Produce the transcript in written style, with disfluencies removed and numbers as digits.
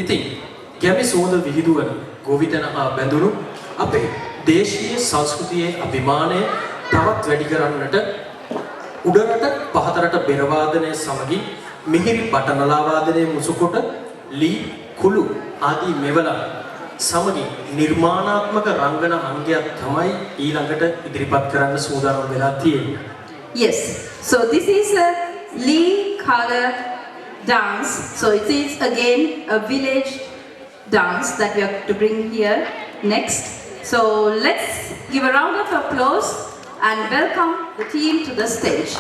ඉතින් ගැමි සුවඳ විහිදුවන ගෝවිතන හා බැඳුණු අපේ දේශීය සංස්කෘතියේ අභිමානය තවත් වැඩි කරන්නට උඩරට පහතරට බෙර වාදනයේ සමගින් මිහිරි බටනලා වාදනයේ මුසුකොට ලී කුළු ආදී මෙවලා සමගින් නිර්මාණාත්මක රංගන අංගයක් තමයි ඊළඟට ඉදිරිපත් කරන්න සූදානම් වෙලා තියෙන්නේ. Yes, so this is a Lee color dance. So it is again a village dance that we are to bring here next. So let's give a round of applause and welcome the team to the stage.